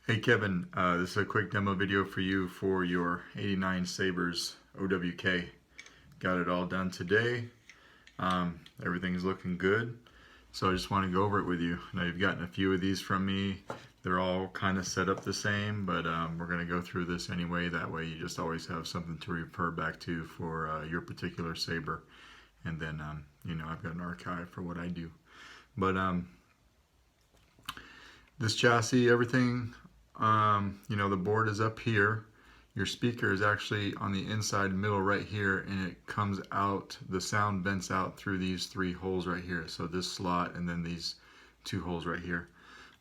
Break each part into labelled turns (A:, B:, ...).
A: Hey Kevin, this is a quick demo video for you for your '89 Sabers OWK. Got it all done today. Everything's looking good. So I just want to go over it with you. Now you've gotten a few of these from me. They're all kind of set up the same, but we're going to go through this anyway. That way you just always have something to refer back to for your particular Saber. And then, you know, I've got an archive for what I do. But this chassis, everything, you know, the board is up here. Your speaker is actually on the inside middle right here, and it comes out, the sound vents out through these three holes right here. So this slot and then these two holes right here.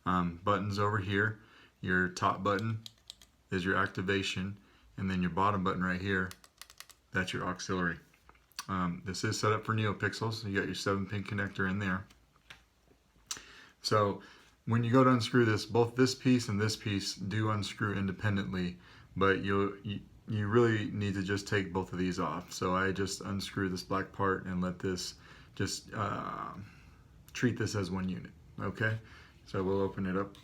A: Buttons over here. Your top button is your activation, and then your bottom button right here, that's your auxiliary. This is set up for neopixels. You got your 7-pin connector in there. So when you go to unscrew this, both this piece and this piece do unscrew independently, but you really need to just take both of these off. So I just unscrew this black part and let this just treat this as one unit. Okay, so we'll open it up.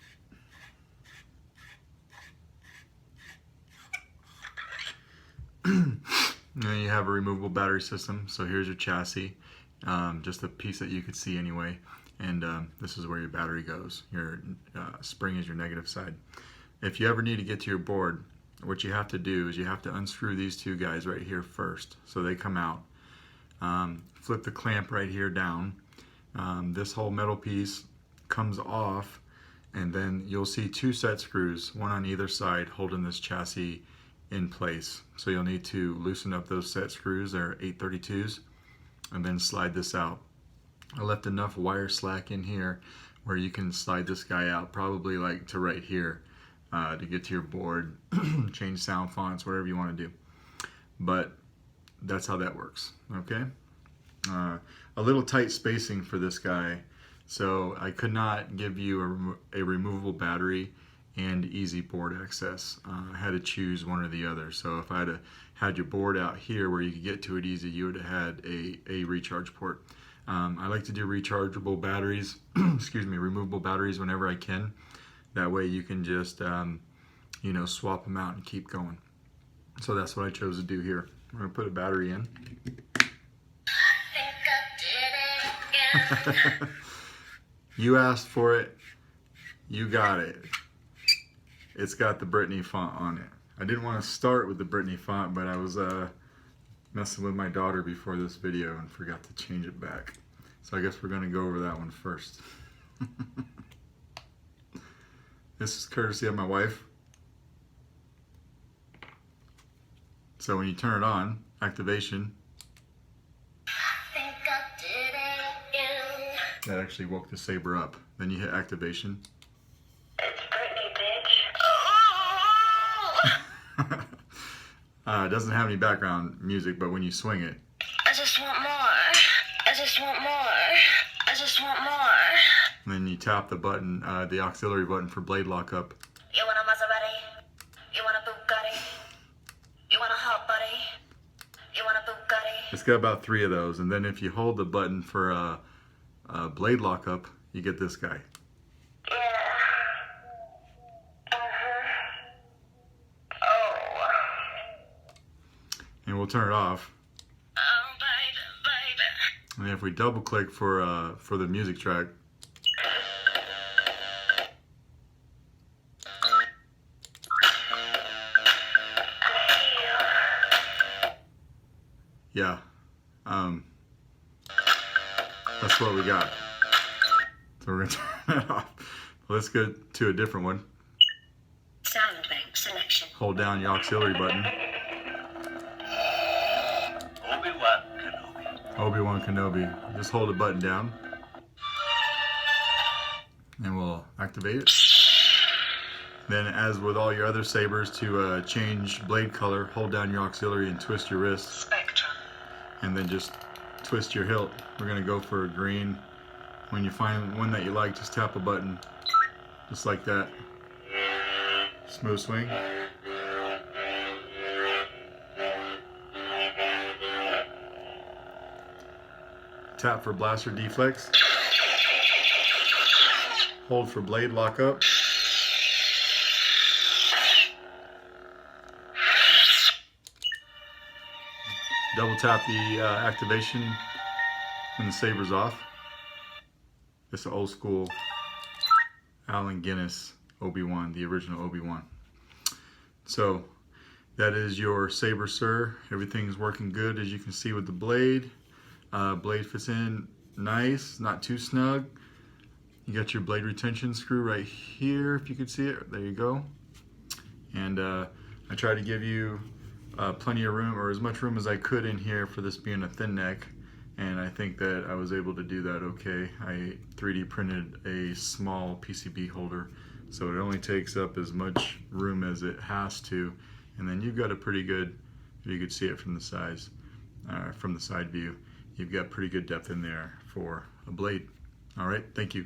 A: Then you have a removable battery system. So here's your chassis, just a piece that you could see anyway. And this is where your battery goes. Your spring is your negative side. If you ever need to get to your board, what you have to do is you have to unscrew these two guys right here first, so they come out. Flip the clamp right here down. This whole metal piece comes off, and then you'll see two set screws, one on either side, holding this chassis in place. So you'll need to loosen up those set screws. They're 832s, and then slide this out. I left enough wire slack in here where you can slide this guy out, probably like to right here, to get to your board, change sound fonts, whatever you want to do. But that's how that works, okay? A little tight spacing for this guy, so I could not give you a removable battery and easy board access. I had to choose one or the other. So if I had your board out here where you could get to it easy, you would have had a recharge port. I like to do rechargeable batteries, excuse me, removable batteries whenever I can. That way you can just, you know, swap them out and keep going. So that's what I chose to do here. I'm going to put a battery in. You asked for it, you got it. It's got the Britney Font on it. I didn't want to start with the Britney Font, but I was messing with my daughter before this video and forgot to change it back. So I guess we're going to go over that one first. This is courtesy of my wife. So when you turn it on, activation, that actually woke the Saber up. Then you hit activation.
B: It's Britney, bitch.
A: It doesn't have any background music, but when you swing it,
B: I just want more. I just want more. I just want more.
A: and then you tap the button, the auxiliary button for blade lockup.
B: You want a Maserati? You want a Bugatti? You want a hot buddy? You want a Bugatti?
A: It's got about 3 of those, and then if you hold the button for blade lockup, you get this guy.
B: Yeah. Oh.
A: And we'll turn it off.
B: Oh, baby, baby.
A: And if we double click for the music track, yeah, that's what we got. So we're gonna turn it off. Let's go to a different one.
B: Sound bank selection.
A: Hold down your auxiliary button. Obi-Wan Kenobi. Just hold the button down, and we'll activate it. Then, as with all your other Sabers, to change blade color, hold down your auxiliary and twist your wrist.
B: Spectrum.
A: And then just twist your hilt. We're gonna go for a green. When you find one that you like, just tap a button, just like that. Smooth swing. Tap for blaster deflex. Hold for blade lockup. double tap the activation when the saber's off. It's an old school Allen Guinness Obi-Wan, the original Obi-Wan. So that is your saber, sir. Everything's working good, as you can see with the blade. Blade fits in nice, not too snug. You got your blade retention screw right here, if you could see it. There you go. And I tried to give you plenty of room, or as much room as I could in here for this being a thin neck. And I think that I was able to do that okay. I 3D printed a small PCB holder, so it only takes up as much room as it has to. And then you've got a pretty good, if you could see it from the sides, from the side view, you've got pretty good depth in there for a blade. All right, thank you.